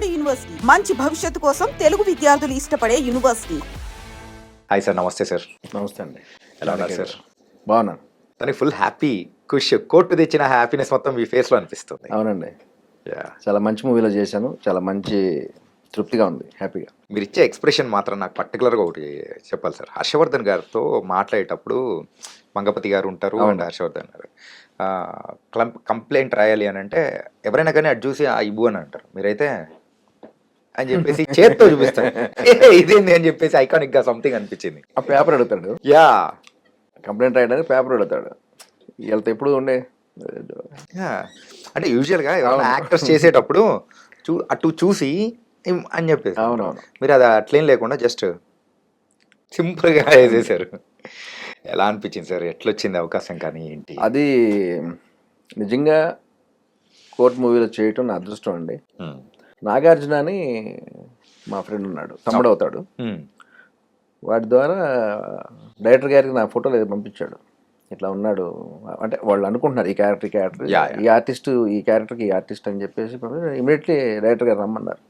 Harvard university మంచి భవిష్యత్తు కోసం తెలుగు విద్యార్థులు ఇష్టపడే యూనివర్సిటీ. హాయ్ సార్, నమస్తే సార్. నమస్తే అండి. ఎలా ఉన్నారు సార్? బాగున్నాను. తనకి ఫుల్ హ్యాపీ, ఖుష్, కోర్టు తెచ్చిన హ్యాపీనెస్ మొత్తం మీ ఫేస్ లో అనిపిస్తుంది. అవునండి, Yeah. చాలా మంచి మూవీలో చేశాను, చాలా మంచి తృప్తిగా ఉంది, హ్యాపీగా. మీరు ఇచ్చే ఎక్స్ప్రెషన్ మాత్రం నాకు పర్టికులర్గా ఒకటి చెప్పాలి సార్. హర్షవర్ధన్ గారితో మాట్లాడేటప్పుడు మంగపతి గారు ఉంటారు అండ్ హర్షవర్ధన్ గారు కంప్లైంట్ రాయాలి అని అంటే ఎవరైనా కానీ అటు చూసి ఆ ఇవ్వు అని అంటారు, మీరైతే అని చెప్పేసి చేత్తో చూపిస్తారు. ఇదేంది అని చెప్పేసి ఐకానిక్ గా సంథింగ్ అనిపించింది. ఆ పేపర్ అడుగుతాడు, యా కంప్లైంట్ రాయడానికి పేపర్ అడుగుతాడు. వీళ్ళతో ఎప్పుడు ఉండే అంటే యూజువల్గా ఎవరైనా యాక్టర్స్ చేసేటప్పుడు అటు చూసి అని చెప్పేసి, అవునవును, మీరు అది అట్లేం లేకుండా జస్ట్ సింపుల్గా వేసేసారు. ఎలా అనిపించింది సార్? ఎట్లొచ్చింది అవకాశం కానీ ఏంటి? అది నిజంగా కోర్ట్ మూవీలో చేయటం నా అదృష్టం అండి. నాగార్జున అని మా ఫ్రెండ్ ఉన్నాడు, తమ్ముడు అవుతాడు. వాటి ద్వారా డైరెక్టర్ గారికి నా ఫోటోలు పంపించాడు. ఇట్లా ఉన్నాడు అంటే వాళ్ళు అనుకుంటున్నారు ఈ క్యారెక్టర్ ఈ ఆర్టిస్ట్, ఈ క్యారెక్టర్కి ఈ ఆర్టిస్ట్ అని చెప్పేసి ఇమీడియట్లీ డైరెక్టర్ గారు రమ్మన్నారు.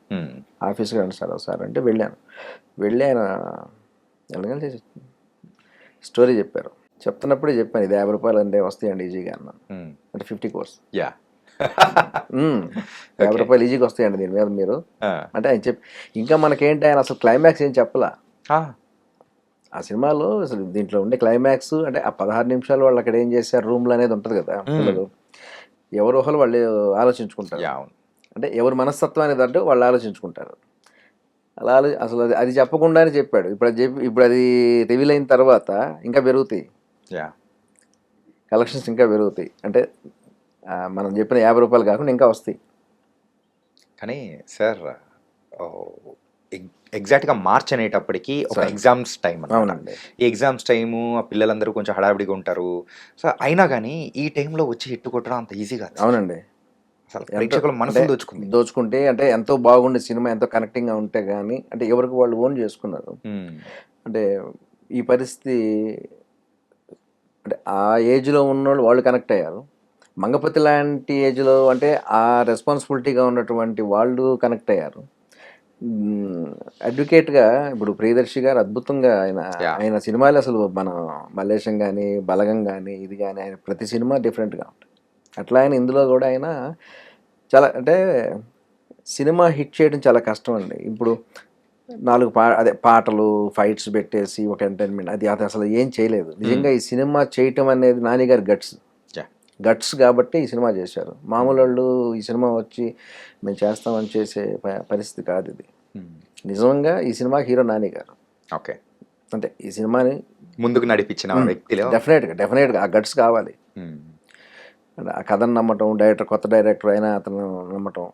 ఆఫీస్కి రండి సార్ ఒకసారి అంటే వెళ్ళి ఆయన వెళ్ళగానే స్టోరీ చెప్పారు. చెప్తున్నప్పుడే చెప్పాను, ఇది 50 రూపాయలు అంటే వస్తాయండి ఈజీగా అన్నాను. అంటే 50 కోర్స్ 50 రూపాయలు ఈజీగా వస్తాయండి దీని మీద మీరు అంటే ఆయన చెప్పి, ఇంకా మనకేంటి ఆయన అసలు క్లైమాక్స్ ఏం చెప్పలా. ఆ సినిమాలో అసలు దీంట్లో ఉండే క్లైమాక్స్ అంటే ఆ 16 నిమిషాలు వాళ్ళు అక్కడ ఏం చేశారు రూమ్లో అనేది ఉంటుంది కదా. పిల్లలు ఎవరి ఊహలు వాళ్ళు ఆలోచించుకుంటారు, అంటే ఎవరి మనస్తత్వం అనేది అంటే వాళ్ళు ఆలోచించుకుంటారు. అలా అసలు అది చెప్పకుండానే చెప్పాడు. ఇప్పుడు అది రివీల్ అయిన తర్వాత ఇంకా పెరుగుతాయి కలెక్షన్స్, ఇంకా పెరుగుతాయి. అంటే మనం చెప్పిన 50 రూపాయలు కాకుండా ఇంకా వస్తాయి. కానీ సార్ ఎగ్జాక్ట్గా మార్చ్ అనేటప్పటికి ఒక ఎగ్జామ్స్ టైం. అవునండి, ఈ ఎగ్జామ్స్ టైము ఆ పిల్లలందరూ కొంచెం హడావిడిగా ఉంటారు. సో అయినా కానీ ఈ టైంలో వచ్చి హిట్ కొట్టడం అంత ఈజీగా. అవునండి, అసలు ప్రేక్షకుల మనసు దోచుకుంటే అంటే ఎంతో బాగుండే సినిమా, ఎంతో కనెక్టింగ్గా ఉంటే కానీ అంటే ఎవరికి వాళ్ళు ఓన్ చేసుకున్నారు. అంటే ఈ పరిస్థితి అంటే ఆ ఏజ్లో ఉన్నోళ్ళు వాళ్ళు కనెక్ట్ అయ్యారు. మంగపతి లాంటి ఏజ్లో అంటే ఆ రెస్పాన్సిబిలిటీగా ఉన్నటువంటి వాళ్ళు కనెక్ట్ అయ్యారు. అడ్వకేట్గా ఇప్పుడు ప్రియదర్శి గారు అద్భుతంగా ఆయన సినిమాలు అసలు మన మల్లేశం కానీ బలగం కానీ ఇది కానీ ఆయన ప్రతి సినిమా డిఫరెంట్గా ఉంటుంది. అట్లా ఆయన ఇందులో కూడా ఆయన చాలా అంటే సినిమా హిట్ చేయడం చాలా కష్టం అండి. ఇప్పుడు 4 పాటలు ఫైట్స్ పెట్టేసి ఒక ఎంటర్టైన్మెంట్ అది అసలు ఏం చేయలేదు. నిజంగా ఈ సినిమా చేయటం అనేది నాని గారి గట్స్ కాబట్టి ఈ సినిమా చేశారు. మామూలు వాళ్ళు ఈ సినిమా వచ్చి మేము చేస్తామని చేసే పరిస్థితి కాదు ఇది. నిజంగా ఈ సినిమా హీరో నాని గారు. ఓకే, అంటే ఈ సినిమాని ముందుకు నడిపించిన వ్యక్తిలో డెఫినెట్గా ఆ గట్స్ కావాలి. ఆ కథను నమ్మటం, కొత్త డైరెక్టర్ అయినా అతను నమ్మటం,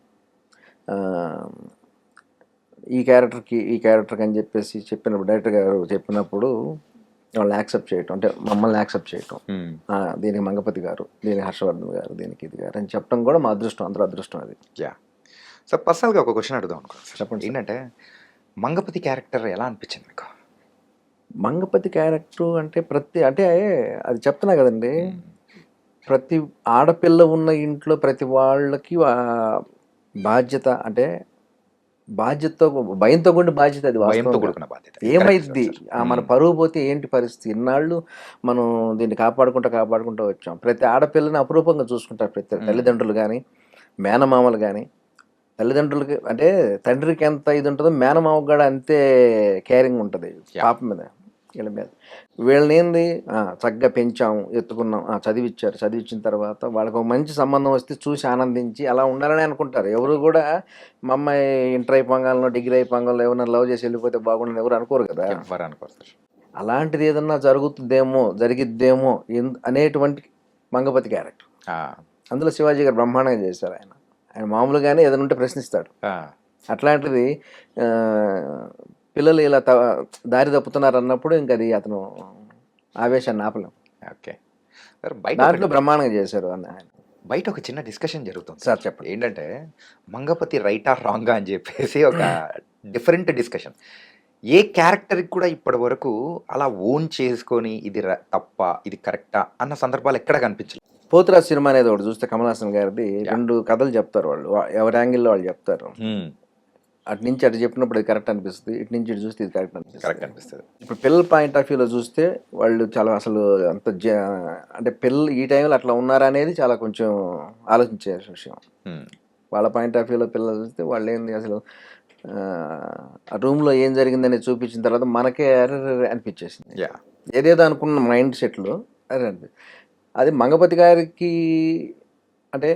ఈ క్యారెక్టర్కి అని చెప్పేసి చెప్పినప్పుడు డైరెక్టర్ గారు చెప్పినప్పుడు వాళ్ళని యాక్సెప్ట్ చేయటం, అంటే మమ్మల్ని యాక్సెప్ట్ చేయటం, దీనికి మంగపతి గారు, దీనికి హర్షవర్ధన్ గారు, దీనికి ఇది గారు అని చెప్పడం కూడా మా అదృష్టం, అందరూ అదృష్టం అది. సార్ పర్సనల్గా ఒక క్వశ్చన్ అడుగుదాం అనుకో. చెప్పండి. ఏంటంటే మంగపతి క్యారెక్టర్ ఎలా అనిపించింది మీకు? మంగపతి క్యారెక్టర్ అంటే అది చెప్తున్నా కదండి, ప్రతి ఆడపిల్ల ఉన్న ఇంట్లో ప్రతి వాళ్ళకి బాధ్యత, అంటే బాధ్యతతో భయంతో కూడిన బాధ్యత. అది ఏమైద్ది మన పరువు పోతే ఏంటి పరిస్థితి? ఇన్నాళ్ళు మనం దీన్ని కాపాడుకుంటూ వచ్చాం. ప్రతి ఆడపిల్లని అపురూపంగా చూసుకుంటారు ప్రతి తల్లిదండ్రులు కానీ మేనమామలు కానీ. తల్లిదండ్రులకి అంటే తండ్రికి ఎంత ఇది ఉంటుందో మేనమామకు కూడా అంతే కేరింగ్ ఉంటుంది పాప మీద, వీళ్ళ మీద. వీళ్ళని ఏంది చక్కగా పెంచాము, ఎత్తుకున్నాం, చదివించిన తర్వాత వాళ్ళకి ఒక మంచి సంబంధం వస్తే చూసి ఆనందించి అలా ఉండాలని అనుకుంటారు. ఎవరు కూడా మా అమ్మాయి ఇంటర్ అయిపోగాలను డిగ్రీ అయిపోగాలను ఎవరైనా లవ్ చేసి వెళ్ళిపోతే బాగుండని ఎవరు అనుకోరు కదా. అలాంటిది ఏదన్నా జరిగిద్దేమో అనేటువంటి మంగపతి క్యారెక్టర్ అందులో శివాజీ గారు బ్రహ్మాండంగా చేశారు. ఆయన మామూలుగానే ఏదైనా ఉంటే ప్రశ్నిస్తాడు. అట్లాంటిది పిల్లలు ఇలా దారి తప్పుతున్నారు అన్నప్పుడు ఇంకా అది అతను ఆవేశాన్ని ఆపలేం. ఓకే, దాంట్లో బ్రహ్మాండంగా చేశారు అని ఆయన. బయట ఒక చిన్న డిస్కషన్ జరుగుతుంది సార్, చెప్పండి. ఏంటంటే మంగపతి రైటా రాంగా అని చెప్పేసి ఒక డిఫరెంట్ డిస్కషన్. ఏ క్యారెక్టర్కి కూడా ఇప్పటి వరకు అలా ఓన్ చేసుకొని ఇది తప్ప ఇది కరెక్టా అన్న సందర్భాలు ఎక్కడ కనిపించలేదు. పోతురాజు సినిమా అనేది ఒకటి చూస్తే కమల్ హాసన్ గారిది 2 కథలు చెప్తారు వాళ్ళు, ఎవరి యాంగిల్లో వాళ్ళు చెప్తారు. అటు నుంచి అటు చెప్పినప్పుడు అది కరెక్ట్ అనిపిస్తుంది, ఇటు నుంచి ఇటు చూస్తే ఇది కరెక్ట్ కరెక్ట్ అనిపిస్తుంది. అనిపిస్తుంది. ఇప్పుడు పిల్లల పాయింట్ ఆఫ్ వ్యూలో చూస్తే వాళ్ళు చాలా అసలు అంత అంటే పిల్లలు ఈ టైంలో అట్లా ఉన్నారా అనేది చాలా కొంచెం ఆలోచించే విషయం. వాళ్ళ పాయింట్ ఆఫ్ వ్యూలో పిల్లలు చూస్తే వాళ్ళు ఏంది అసలు ఆ రూమ్లో ఏం జరిగిందని చూపించిన తర్వాత మనకే అరే అనిపించేసింది. యా ఏదేదో అనుకున్న మైండ్ సెట్లో అరే అది మంగపతి గారికి అంటే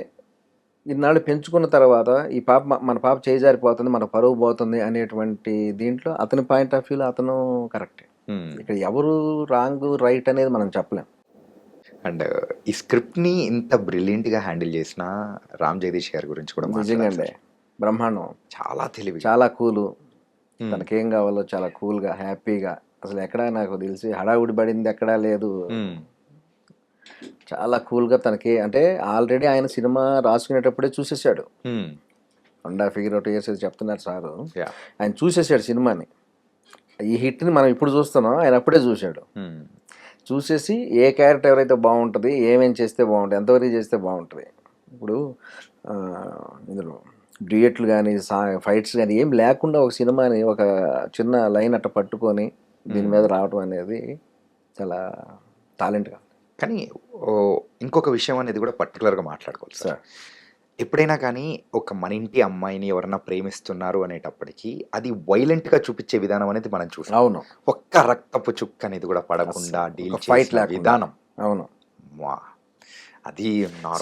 ఇన్నాళ్ళు పెంచుకున్న తర్వాత ఈ పాప మన పాప చేజారిపోతుంది, మన పరువు పోతుంది అనేటువంటి దీంట్లో అతని పాయింట్ ఆఫ్ వ్యూలో అతను కరెక్టే. ఇక్కడ ఎవరు రాంగ్ రైట్ అనేది మనం చెప్పలేం. అండ్ ఈ స్క్రిప్ట్ని ఇంత బ్రిలియంట్గా హ్యాండిల్ చేసిన రామ్ జగదీష్ గారి గురించి కూడా నిజంగా మాట్లాడాలి అండి, బ్రహ్మాండం. చాలా తెలివి. చాలా కూలు, తనకేం కావాలో చాలా కూల్గా హ్యాపీగా, అసలు ఎక్కడా నాకు తెలిసి హడావుడి పడింది ఎక్కడా లేదు. చాలా కూల్గా తనకి అంటే ఆల్రెడీ ఆయన సినిమా రాసుకునేటప్పుడే చూసేసాడు. 1.5 years 2 years చెప్తున్నారు సారు, ఆయన చూసేసాడు సినిమాని. ఈ హిట్ని మనం ఇప్పుడు చూస్తున్నాం, ఆయన అప్పుడే చూశాడు. చూసేసి ఏ క్యారెక్టర్ ఎవరైతే బాగుంటుంది, ఏమేం చేస్తే బాగుంటుంది, ఎంతవరకు చేస్తే బాగుంటుంది. ఇప్పుడు ఇందులో డ్యూయట్లు కానీ ఫైట్స్ కానీ ఏం లేకుండా ఒక సినిమాని ఒక చిన్న లైన్ అట్ట పట్టుకొని దీని మీద రావడం అనేది చాలా టాలెంట్గా. కానీ ఇంకొక విషయం అనేది కూడా పర్టికులర్గా మాట్లాడుకోవాలి సార్. సార్ ఎప్పుడైనా కానీ ఒక మన ఇంటి అమ్మాయిని ఎవరన్నా ప్రేమిస్తున్నారు అనేటప్పటికీ అది వైలెంట్గా చూపించే విధానం అనేది మనం చూసాం. అవును, ఒక్క రక్తపు చుక్క అనేది కూడా పడకుండా డీల్ ఫైట్ చేసే విధానం. అవును, వా, అది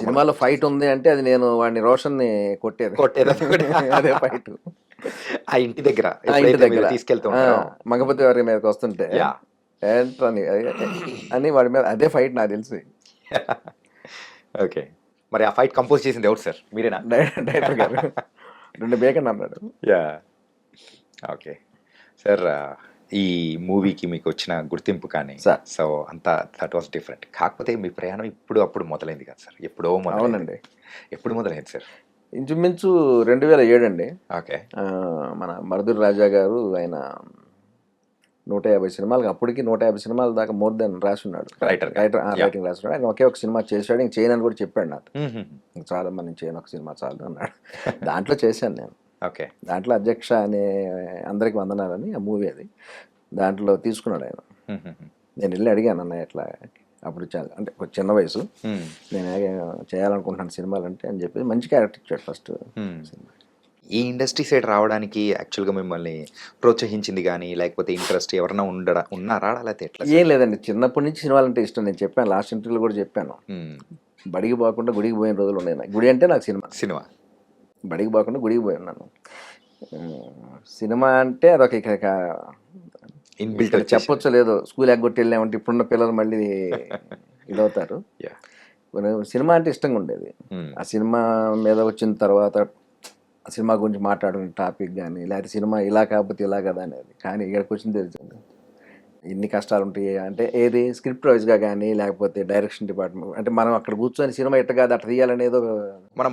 సినిమాలో ఫైట్ ఉంది అంటే అది నేను వాడిని రోషన్ని కొట్టేది అదే ఫైట్. ఆ ఇంటి దగ్గర తీసుకెళ్తూ మగపతి వారి మీదకి వస్తుంటే ఏంటని అని వాడి మీద అదే ఫైట్ నాకు తెలిసి. ఓకే, మరి ఆ ఫైట్ కంపోజ్ చేసింది ఎవరు సార్? మీరేనా? డైరెక్టర్ గారు 2 బేకండి అన్నాడు. యా ఓకే సార్, ఈ మూవీకి మీకు వచ్చిన గుర్తింపు కానీ సో అంతా దట్ వాస్ డిఫరెంట్. కాకపోతే మీ ప్రయాణం ఇప్పుడు అప్పుడు మొదలైంది కదా సార్? ఎప్పుడో అవునండి. ఎప్పుడు మొదలైంది సార్? ఇంచుమించు 2007 అండి. ఓకే, మన మరుదూరి రాజా గారు ఆయన 150 సినిమాలకు అప్పటికి 150 సినిమాల దాకా మోర్ దెన్ రాసి ఉన్నాడు. రైటింగ్ రాసి ఉన్నాడు. ఆయన ఒకే ఒక సినిమా చేశాడు, ఇంక చేయను అని కూడా చెప్పాడు నాకు. చాలా మంది చేయను, ఒక సినిమా చాలు అన్నాడు. దాంట్లో చేశాను నేను. ఓకే, దాంట్లో అధ్యక్ష అనే అందరికి వందనాలని ఆ మూవీ అది, దాంట్లో తీసుకున్నాడు ఆయన. నేను వెళ్ళి అడిగాను, అన్నయ్య ఎట్లా, అప్పుడు చాలా అంటే చిన్న వయసు, నేను చేయాలనుకుంటున్నాను సినిమాలు అంటే అని చెప్పి మంచి క్యారెక్టర్ ఇచ్చాడు ఫస్ట్ సినిమా. ఈ ఇండస్ట్రీ సైడ్ రావడానికి యాక్చువల్గా మిమ్మల్ని ప్రోత్సహించింది కానీ లేకపోతే ఇంట్రెస్ట్ ఎవరైనా ఉన్నారా లేకపోతే ఎట్లా? ఏం లేదండి, చిన్నప్పటి నుంచి సినిమాలు అంటే ఇష్టం. నేను చెప్పాను, లాస్ట్ ఇంటర్వ్యూలో కూడా చెప్పాను, బడికి పోకుండా గుడికి పోయిన రోజులు ఉన్నాయి నాకు. గుడి అంటే నాకు సినిమా, బడికి పోకుండా గుడికి పోయి ఉన్నాను. సినిమా అంటే అదొక చెప్పొచ్చు లేదు, స్కూల్ ఎగ్గొట్టి వెళ్ళామంటే ఇప్పుడున్న పిల్లలు మళ్ళీ ఇదవుతారు. సినిమా అంటే ఇష్టంగా ఉండేది. ఆ సినిమా మీద వచ్చిన తర్వాత ఆ సినిమా గురించి మాట్లాడుకునే టాపిక్ కానీ లేకపోతే సినిమా ఇలా కాకపోతే ఇలా కదా అనేది. కానీ ఇక్కడికి వచ్చింది తెలిసింది ఎన్ని కష్టాలు ఉంటాయి అంటే, ఏది స్క్రిప్ట్ వైజ్గా కానీ లేకపోతే డైరెక్షన్ డిపార్ట్మెంట్ అంటే మనం అక్కడ కూర్చొని సినిమా ఎట్ట కాదు అట్లా తీయాలనేదో మనం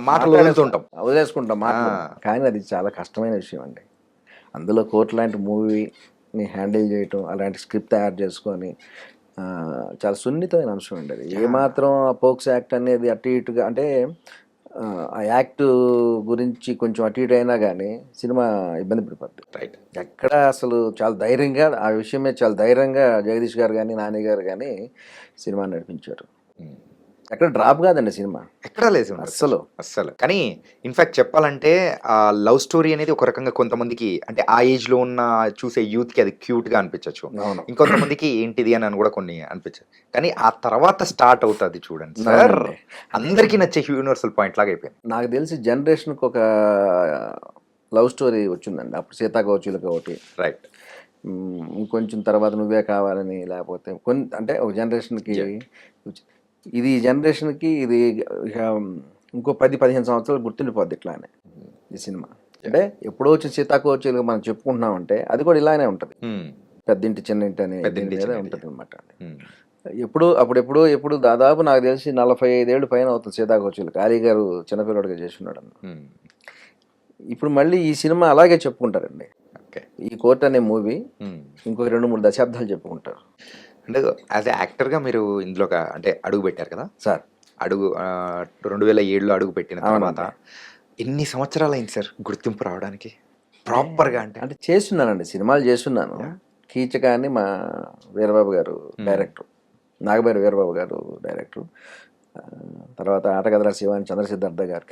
వదిలేసుకుంటాం మాట. కానీ అది చాలా కష్టమైన విషయం అండి. అందులో కోర్టు లాంటి మూవీని హ్యాండిల్ చేయటం, అలాంటి స్క్రిప్ట్ తయారు చేసుకొని చాలా సున్నితమైన అంశం అండి అది. ఏమాత్రం పోక్స్ యాక్ట్ అనేది అటు ఇటుగా అంటే ఆ యాక్ట్ గురించి కొంచెం అటు ఇటు అయినా కానీ సినిమా ఇబ్బంది పడిపోద్ది. రైట్, ఎక్కడ అసలు చాలా ధైర్యంగా ఆ విషయమే చాలా ధైర్యంగా జగదీష్ గారు కానీ నాని గారు కానీ సినిమా నడిపించారు. ఎక్కడ డ్రాప్ కాదండి సినిమా, ఎక్కడా లేదు అస్సలు. కానీ ఇన్ఫాక్ట్ చెప్పాలంటే ఆ లవ్ స్టోరీ అనేది ఒక రకంగా కొంతమందికి అంటే ఆ ఏజ్ లో ఉన్న చూసే యూత్ కి అది క్యూట్ గా అనిపించచ్చు, ఇంకొంతమందికి ఏంటిది అని కూడా కొన్ని అనిపించదు. కానీ ఆ తర్వాత స్టార్ట్ అవుతుంది చూడండి సార్, అందరికీ నచ్చే యూనివర్సల్ పాయింట్ లాగా అయిపోయింది. నాకు తెలిసి జనరేషన్కి ఒక లవ్ స్టోరీ వచ్చిందండి అప్పుడు, సీతాకోచిలకి ఒకటి, రైట్, ఇంకొంచెం తర్వాత నువ్వే కావాలని, లేకపోతే కొన్ని అంటే ఒక జనరేషన్కి ఇది జనరేషన్కి ఇది ఇంకో 10-15 సంవత్సరాలు గుర్తుండిపోద్ది ఇట్లానే ఈ సినిమా. అంటే ఎప్పుడో వచ్చిన సీతాకోచిలుగా మనం చెప్పుకుంటున్నామంటే అది కూడా ఇలానే ఉంటుంది, పెద్దింటి చిన్నింటి అని ఉంటుంది అనమాట. ఎప్పుడు దాదాపు నాకు తెలిసి 45 ఏళ్ళు పైన అవుతుంది సీతాకోచిలు. కాళీ గారు చిన్నపిల్లడిగా చేస్తున్నాడు అన్న. ఇప్పుడు మళ్ళీ ఈ సినిమా అలాగే చెప్పుకుంటారండి. ఈ కోర్ట్ అనే మూవీ ఇంకొక 2-3 దశాబ్దాలు చెప్పుకుంటారు. అంటే యాజ్ ఎ యాక్టర్గా మీరు ఇందులో అంటే అడుగు పెట్టారు కదా సార్, 2007లో అడుగు పెట్టిన తర్వాత ఎన్ని సంవత్సరాలు అయింది సార్ గుర్తింపు రావడానికి? ప్రాపర్గా అంటే అంటే చేస్తున్నానండి, సినిమాలు చేస్తున్నాను. కీచక అని మా వీరబాబు గారు డైరెక్టర్, నాగబైరి వీరబాబు గారు డైరెక్టర్. తర్వాత ఆటగదల శివ అని చంద్రసిద్ధార్థ గారు,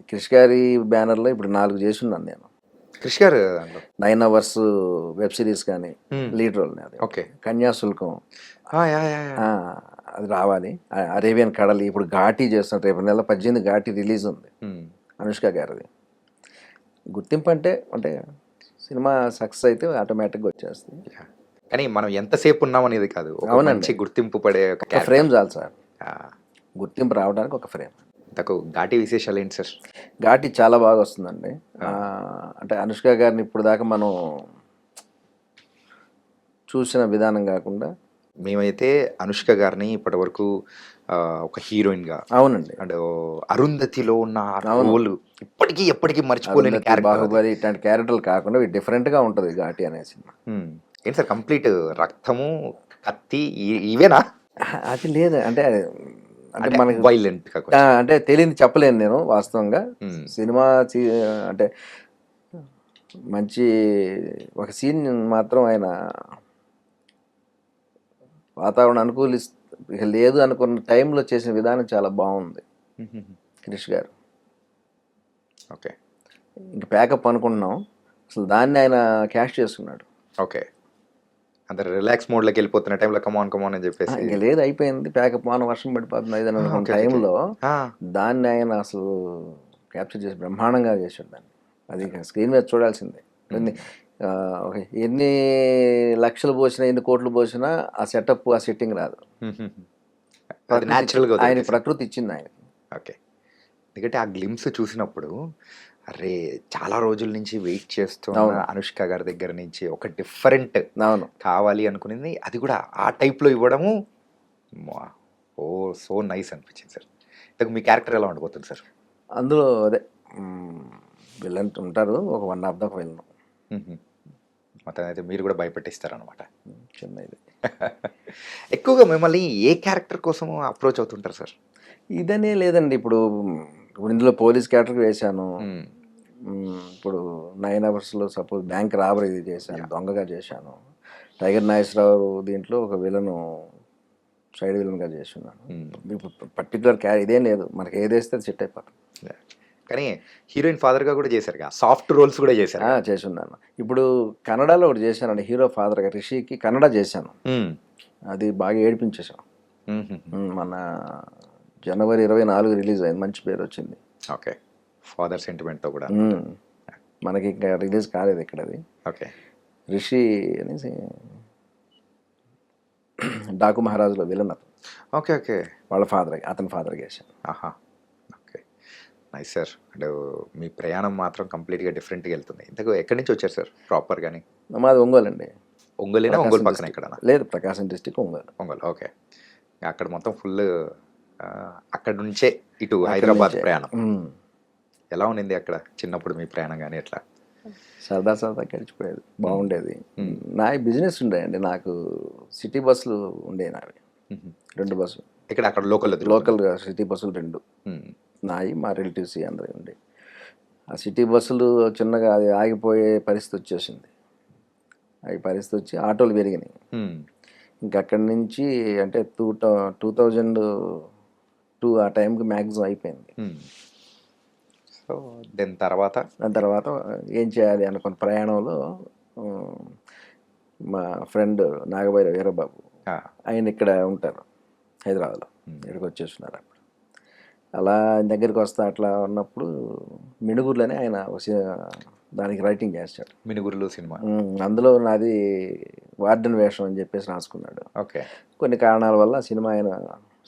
క్రిష్ గారి బ్యానర్లో ఇప్పుడు 4 చేస్తున్నాను నేను. క్రిష్ గారు దాంట్లో 9 అవర్స్ వెబ్ సిరీస్ కానీ లీడ్ రోల్ అది. Okay. Kanyasulkam yeah yeah yeah. అది రావాలి. అరేబియన్ కడలి ఇప్పుడు ఘాటీ చేస్తున్నారు, రేపు నెల 18 ఘాటీ రిలీజ్ ఉంది అనుష్క గారిది. గుర్తింపు అంటే అంటే సినిమా సక్సెస్ అయితే ఆటోమేటిక్గా వచ్చేస్తుంది. కానీ మనం ఎంతసేపు ఉన్నాం అనేది కాదు, ఒక అవునండి. మంచి గుర్తింపు పడే ఒక ఫ్రేమ్ చాలు సార్, గుర్తింపు రావడానికి ఒక ఫ్రేమ్. ఇంతకు ఘాటి విశేషాలు ఏంటి సార్? ఘాటి చాలా బాగా వస్తుందండి. అంటే అనుష్క గారిని ఇప్పుడు దాకా మనం చూసిన విధానం కాకుండా, మేమైతే అనుష్క గారిని ఇప్పటి వరకు ఒక హీరోయిన్ గా, అవునండి, అండ్ అరుంధతిలో ఉన్న రోల్ ఇప్పటికీ ఎప్పటికీ మర్చిపోలేని క్యారెక్టర్. బాహుబలి ఇట్లాంటి క్యారెక్టర్లు కాకుండా డిఫరెంట్ గా ఉంటుంది ఘాటి అనే సినిమా. ఏంటి సార్ కంప్లీట్ రక్తము కత్తి ఇవేనా? అది లేదు అంటే అంటే మనకి వైలెంట్ అంటే తెలియని చెప్పలేను నేను వాస్తవంగా. సినిమా అంటే మంచి ఒక సీన్ మాత్రం ఆయన వాతావరణం లేదు అనుకున్న టైంలో చేసిన విధానం చాలా బాగుంది క్రిష్ గారు. ఓకే. ఇంక ప్యాకప్ అనుకుంటున్నాం, అసలు దాన్ని ఆయన క్యాష్ చేసుకున్నాడు. ఓకే. అందరు రిలాక్స్ మోడ్లోకి వెళ్ళిపోతున్న టైంలో కమాన్ అని చెప్పేసి ఇంకా లేదు, అయిపోయింది ప్యాకప్, మాన వర్షం పడిపోతుంది అని అనుకున్న టైంలో దాన్ని ఆయన అసలు క్యాప్చర్ చేసి బ్రహ్మాండంగా చేశాడు దాన్ని. అది స్క్రీన్ మీద చూడాల్సిందే. ఎన్ని లక్షలు పోసినా, ఎన్ని కోట్లు పోసినా ఆ సెటప్, ఆ సెట్టింగ్ రాదు. ఆయన ప్రకృతి ఇచ్చింది ఆయన. ఓకే. ఎందుకంటే ఆ గ్లిమ్స్ చూసినప్పుడు అరే చాలా రోజుల నుంచి వెయిట్ చేస్తున్న అనుష్క గారి దగ్గర నుంచి ఒక డిఫరెంట్ కావాలి అనుకునేది, అది కూడా ఆ టైప్లో ఇవ్వడము సో నైస్ అనిపించింది సార్. ఇంతకు మీ క్యారెక్టర్ ఎలా ఉండబోతుంది సార్? అందులో అదే విలన్ ఉంటారు, ఒక 1 హాఫ్ దాకా విలను. మొత్తం అయితే మీరు కూడా భయపెట్టిస్తారనమాట. చిన్నది. ఎక్కువగా మిమ్మల్ని ఏ క్యారెక్టర్ కోసం అప్రోచ్ అవుతుంటారు సార్? ఇదనే లేదండి, ఇప్పుడు ఇందులో పోలీస్ క్యారెక్టర్ వేశాను. ఇప్పుడు 9 అవర్స్లో సపోజ్ బ్యాంక్ రాబరీ చేశాను, దొంగగా చేశాను. టైగర్ నాగేశ్వరరావు దీంట్లో ఒక విలను, సైడ్ విలన్గా చేస్తున్నాను. ఇప్పుడు పర్టికులర్ ఇదేం లేదు, మనకి ఏదేస్తే అది సెట్ అయిపోతుంది. కానీ హీరోయిన్ ఫాదర్గా కూడా చేశారు, సాఫ్ట్ రోల్స్ కూడా చేశారు. చేస్తున్నాను. ఇప్పుడు కన్నడలో ఒకటి చేశానండి, హీరో ఫాదర్గా రిషికి కన్నడ చేశాను. అది బాగా ఏడిపించేసాం. మన జనవరి 24 రిలీజ్ అయింది, మంచి పేరు వచ్చింది. ఓకే. ఫాదర్ సెంటిమెంట్తో కూడా మనకి ఇంకా రిలీజ్ కాలేదు ఇక్కడ అది. ఓకే. రిషి అనేసి డాకు మహారాజులో విలన్ అతను. ఓకే. ఓకే. వాళ్ళ ఫాదర్, అతని ఫాదర్గా చేశాను. ఆహా. Okay, nice sir. అంటే మీ ప్రయాణం మాత్రం కంప్లీట్గా డిఫరెంట్గా వెళ్తుంది. ఇంతకు ఎక్కడి నుంచి వచ్చారు సార్ ప్రాపర్ కానీ? మాది ఒంగోలు అండి. ఒంగోలేనా? ఒంగోలు పక్కన ఎక్కడ? లేదు, ప్రకాశం డిస్టిక్, ఒంగోలు. ఓకే. అక్కడ మొత్తం ఫుల్ అక్కడ నుంచే ఇటు హైదరాబాద్ ప్రయాణం ఎలా ఉండింది అక్కడ చిన్నప్పుడు మీ ప్రయాణం కానీ? ఎట్లా? సరదా గడిచిపోయేది, బాగుండేది. నా బిజినెస్ ఉండేయండి, నాకు సిటీ బస్సులు ఉండేవి, నావి 2 బస్సులు. ఇక్కడ అక్కడ లోకల్గా సిటీ బస్సులు 2 నాయి, మా రిలేటివ్స్ అందరూ ఉండే. ఆ సిటీ బస్సులు చిన్నగా అది ఆగిపోయే పరిస్థితి వచ్చేసింది. వచ్చి ఆటోలు పెరిగినాయి. ఇంకా అక్కడి నుంచి అంటే 2002 ఆ టైంకి మ్యాక్సిమం అయిపోయింది. సో దాని తర్వాత ఏం చేయాలి అనుకున్న ప్రయాణంలో మా ఫ్రెండ్ నాగబైరి వీరబాబు, ఆయన ఇక్కడ ఉంటారు హైదరాబాద్లో, ఇక్కడికి వచ్చేస్తున్నారు. అప్పుడు అలా దగ్గరికి వస్తా అట్లా ఉన్నప్పుడు మినుగురులోనే ఆయన దానికి రైటింగ్ చేస్తాడు. మినుగురులో సినిమా, అందులో నాది వార్డెన్ వేషం అని చెప్పేసి రాసుకున్నాడు. ఓకే. కొన్ని కారణాల వల్ల సినిమా ఆయన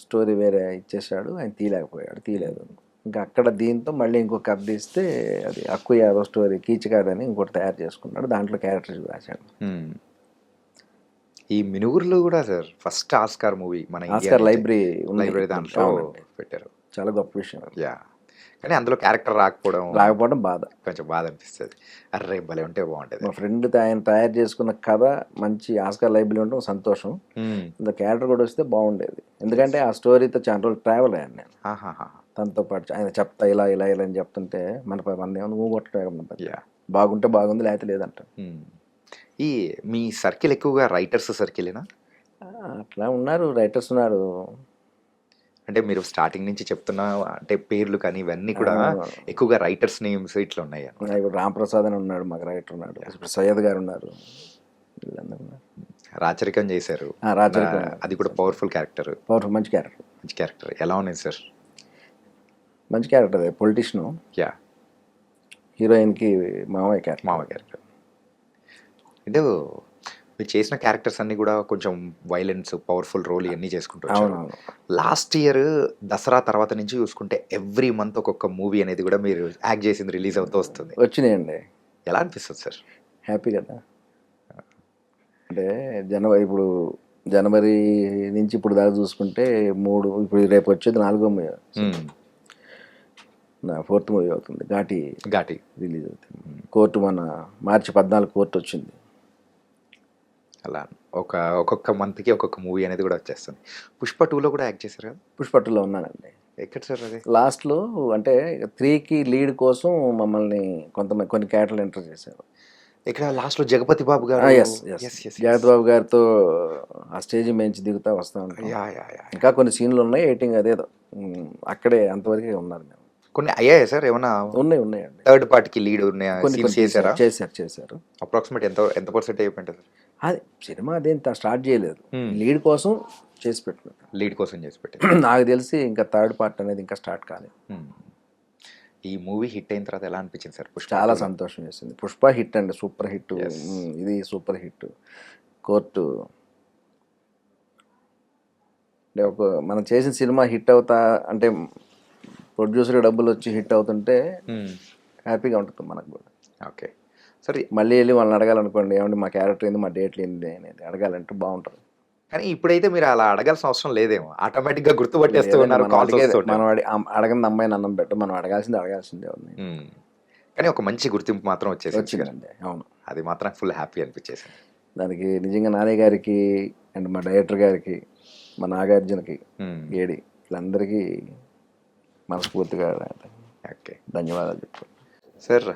స్టోరీ వేరే ఇచ్చేసాడు, ఆయన తీయలేదు. ఇంకా అక్కడ దీంతో మళ్ళీ ఇంకొక కథ తీస్తే అది అక్కు యాదవ్ స్టోరీ కీచకాదని ఇంకోటి తయారు చేసుకున్నాడు, దాంట్లో క్యారెక్టర్స్ రాశాడు. ఈ మినుగురులో కూడా సార్ ఫస్ట్ ఆస్కార్ మూవీ మన ఆస్కార్ లైబ్రరీ దాంట్లో పెట్టారు, చాలా గొప్ప విషయం. కానీ అందులో క్యారెక్టర్ రాకపోవడం కొంచెం బాధ అనిపిస్తుంది. అర్రే భలే ఉంటే బాగుంటుంది. మా ఫ్రెండ్ ఆయన తయారు చేసుకున్న కథ మంచి ఆస్కార్ లైబ్రరీ ఉండడం సంతోషం. ఇంత క్యారెక్టర్ కూడా వస్తే బాగుండేది, ఎందుకంటే ఆ స్టోరీతో చాలా రోజులు ట్రావెల్ అయ్యాను నేను. తనతో పాటు ఆయన చెప్తా ఇలా అని చెప్తుంటే మన ఏమన్నా నువ్వు కొట్టడం బాగుంటే బాగుంది, లేకపోతే లేదంట. ఈ మీ సర్కిల్ ఎక్కువగా రైటర్స్ సర్కిలేనా? అట్లా ఉన్నారు, రైటర్స్ ఉన్నారు. అంటే మీరు స్టార్టింగ్ నుంచి చెప్తున్న అంటే పేర్లు కానీ ఇవన్నీ కూడా అవునవును. ఎక్కువగా రైటర్స్ నేమ్స్ ఇట్లా ఉన్నాయి అన్నమాట. ఇప్పుడు రాంప్రసాద్ అని ఉన్నాడు, మాకు రైటర్ ఉన్నాడు. ఇప్పుడు సయ్యద్ గారు ఉన్నారు, వీళ్ళందరూ ఉన్నారు. రాచరికం చేశారు. రాచరికం అది కూడా పవర్ఫుల్ క్యారెక్టర్. పవర్ఫుల్, మంచి క్యారెక్టర్. మంచి క్యారెక్టర్. ఎలా ఉన్నాయి సార్? మంచి క్యారెక్టర్, అదే పొలిటీషియన్, యా, హీరోయిన్కి మామయ్య క్యారెక్టర్. మామ క్యారెక్టర్. అంటే మీరు చేసిన క్యారెక్టర్స్ అన్ని కూడా కొంచెం వైలెన్స్, పవర్ఫుల్ రోల్ ఇవన్నీ చేసుకుంటారు. అవునవును. లాస్ట్ ఇయర్ దసరా తర్వాత నుంచి చూసుకుంటే ఎవ్రీ మంత్ ఒక్కొక్క మూవీ అనేది కూడా మీరు యాక్ట్ చేసింది రిలీజ్ అవుతూ వస్తుంది. వచ్చినాయండి. ఎలా అనిపిస్తుంది సార్? హ్యాపీ కదా. అంటే జనవరి నుంచి ఇప్పుడు దాకా చూసుకుంటే 3, ఇప్పుడు రేపు వచ్చేది 4వ మూవీ, నా 4th మూవీ అవుతుంది. ఘాటి రిలీజ్ అవుతుంది. కోర్టు మన మార్చి 14 కోర్టు వచ్చింది. అలా ఒక్కొక్క మంత్కి ఒక్కొక్క మూవీ అనేది కూడా వచ్చేస్తుంది. పుష్ప 2లో కూడా యాక్ట్ చేశారు కదా? పుష్పట్టులో ఉన్నానండి. ఎక్కడ సార్ అది? లాస్ట్లో అంటే 3కి లీడ్ కోసం మమ్మల్ని కొన్ని క్యారెక్టర్లు ఎంటర్ చేశారు. ఇక్కడ లాస్ట్లో జగపతి బాబు గారు. ఎస్ జగత్ బాబు గారితో ఆ స్టేజ్ మించి దిగుతా వస్తూ ఉంటాం. ఇంకా కొన్ని సీన్లు ఉన్నాయి, ఎయిటింగ్ అదేదో అక్కడే అంతవరకే ఉన్నారు మేము. కొన్ని అయ్యాయా సార్? ఏమన్నా ఉన్నాయండి. థర్డ్ పార్టీకి లీడ్ ఉన్నాయా? కొన్ని చేశారా? చేశారు. అప్రాక్సిమేట్ ఎంత పర్సెంట్ అయిపోయింటుంది? అది సినిమా అదేం స్టార్ట్ చేయలేదు, లీడ్ కోసం చేసి పెట్టిన. లీడ్ కోసం చేసి పెట్టారు. నాకు తెలిసి ఇంకా థర్డ్ పార్ట్ అనేది ఇంకా స్టార్ట్ కాలేదు. ఈ మూవీ హిట్ అయిన తర్వాత ఎలా అనిపించింది సార్? పుష్ప చాలా సంతోషం వేసింది. పుష్ప హిట్ అండి, సూపర్ హిట్. ఇది సూపర్ హిట్. కోర్టు అంటే మనం చేసిన సినిమా హిట్ అవుతా అంటే ప్రొడ్యూసర్ డబ్బులు వచ్చి హిట్ అవుతుంటే హ్యాపీగా ఉంటుంది మనకు కూడా. ఓకే, సరే. మళ్ళీ వెళ్ళి వాళ్ళని అడగాలనుకోండి, ఏమంటే మా క్యారెక్టర్ ఏంది, మా డేట్లు ఏంది అనేది అడగాలంటే బాగుంటుంది. కానీ ఇప్పుడైతే మీరు అలా అడగాల్సిన అవసరం లేదేమో, ఆటోమేటిక్గా గుర్తుపట్టేస్తూ ఉన్నారు. మనం అడగని అమ్మాయిని అన్నం పెట్టు, మనం అడగాల్సిందే ఉంది. కానీ ఒక మంచి గుర్తింపు మాత్రం వచ్చిందండి. అవును, అది మాత్రం ఫుల్ హ్యాపీ అనిపించేసింది. దానికి నిజంగా నాని గారికి అండ్ మా డైరెక్టర్ గారికి, మా నాగార్జునకి, ఏడి వీళ్ళందరికీ మనస్ఫూర్తిగా ఓకే ధన్యవాదాలు చెప్తాను సార్.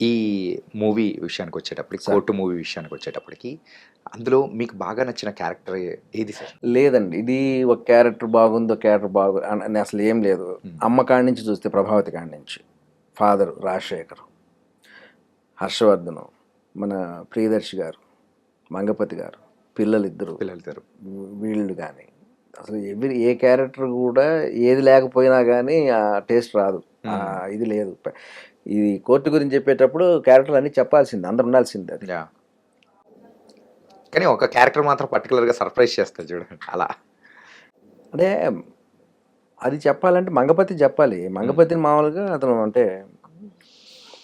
ఈ మూవీ విషయానికి వచ్చేటప్పటికి, కోర్టు మూవీ విషయానికి వచ్చేటప్పటికి, అందులో మీకు బాగా నచ్చిన క్యారెక్టర్ ఏది సార్? లేదండి, ఇది ఒక క్యారెక్టర్ బాగుంది, ఒక క్యారెక్టర్ అని అసలు ఏం లేదు. అమ్మ కాడి నుంచి చూస్తే ప్రభావతి కాడి నుంచి, ఫాదర్ రాజశేఖర్, హర్షవర్ధన్, మన ప్రియదర్శి గారు, మంగపతి గారు, పిల్లలిద్దరు వీళ్ళు కానీ అసలు ఏ క్యారెక్టర్ కూడా ఏది లేకపోయినా కానీ ఆ టేస్ట్ రాదు, ఇది లేదు. ఇది కోర్టు గురించి చెప్పేటప్పుడు క్యారెక్టర్ అన్ని చెప్పాల్సింది, అందరు ఉండాల్సిందే. అది కానీ ఒక క్యారెక్టర్ మాత్రం పర్టికులర్గా సర్ప్రైజ్ చేస్తారు చూడండి, అలా అంటే అది చెప్పాలంటే మంగపతి చెప్పాలి. మంగపతిని మామూలుగా అతను అంటే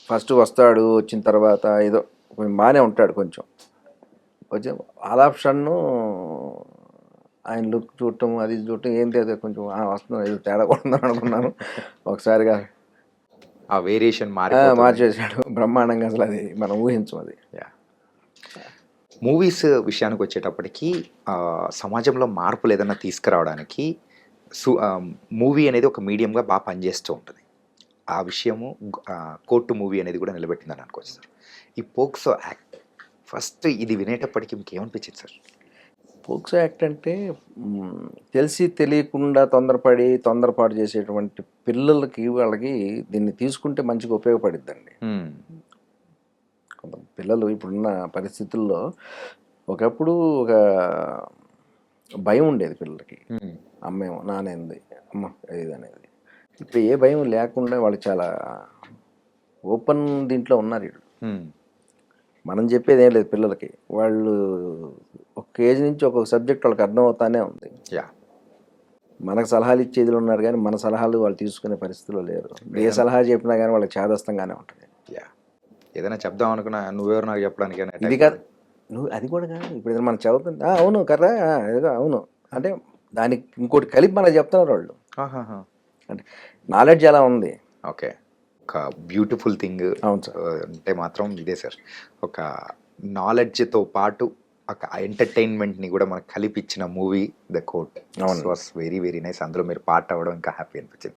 ఫస్ట్ వస్తాడు, వచ్చిన తర్వాత ఏదో కొంచెం బాగానే ఉంటాడు, కొంచెం ఆలాప్షన్ను ఆయన లుక్ చూడటం, అది చూడటం ఏంటి అది కొంచెం వస్తున్నాను, ఏదో తేడా కొడుతున్నాను అనుకున్నాను. ఒకసారిగా ఆ వేరియేషన్ మార్చేసాడు బ్రహ్మాండంగా. అసలు అది మనం ఊహించం. అది మూవీస్ విషయానికి వచ్చేటప్పటికి సమాజంలో మార్పులు ఏదైనా తీసుకురావడానికి మూవీ అనేది ఒక మీడియంగా బాగా పనిచేస్తూ ఉంటుంది. ఆ విషయము కోర్టు మూవీ అనేది కూడా నిలబెట్టిందని అనుకోవచ్చు సార్. ఈ పోక్సో యాక్ట్ ఫస్ట్ ఇది వినేటప్పటికి మీకు ఏమనిపించింది సార్? పోక్సో యాక్ట్ అంటే తెలిసి తెలియకుండా తొందరపాటు చేసేటువంటి పిల్లలకి, వాళ్ళకి దీన్ని తీసుకుంటే మంచిగా ఉపయోగపడిద్దండి. కొంత పిల్లలు ఇప్పుడున్న పరిస్థితుల్లో, ఒకప్పుడు ఒక భయం ఉండేది పిల్లలకి, అమ్మేమో నానేంది అమ్మ ఇది అనేది. ఇప్పుడు ఏ భయం లేకుండా వాళ్ళు చాలా ఓపెన్ దీంట్లో ఉన్నారు. వీళ్ళు మనం చెప్పేది ఏం లేదు పిల్లలకి, వాళ్ళు ఒక ఏజ్ నుంచి ఒక్కొక్క సబ్జెక్ట్ వాళ్ళకి అర్థం అవుతానే ఉంది. మనకు సలహాలు ఇచ్చేదిలో ఉన్నారు కానీ మన సలహాలు వాళ్ళు తీసుకునే పరిస్థితిలో లేరు. ఏ సలహా చెప్పినా కానీ వాళ్ళకి చేదస్తంగానే ఉంటుంది. ఏదైనా చెప్దాం అనుకున్నా నువ్వెవరు నాకు చెప్పడానికి ఇది కాదు, నువ్వు అది కూడా కాదు. ఇప్పుడు ఏదైనా మనం చదువుతుంది, అవును కదా, ఏదో అవును అంటే దానికి ఇంకోటి కలిపి మనకు చెప్తున్నారు వాళ్ళు. అంటే నాలెడ్జ్ ఎలా ఉంది. ఓకే, ఒక బ్యూటిఫుల్ థింగ్. అవును సార్. అంటే మాత్రం ఇదే సార్, ఒక నాలెడ్జ్తో పాటు ఒక ఎంటర్టైన్మెంట్ని కూడా మనకు కలిపి ఇచ్చిన movie the court. Was very very nice. అందులో మీరు పార్ట్ అవ్వడం ఇంకా హ్యాపీ అనిపించింది.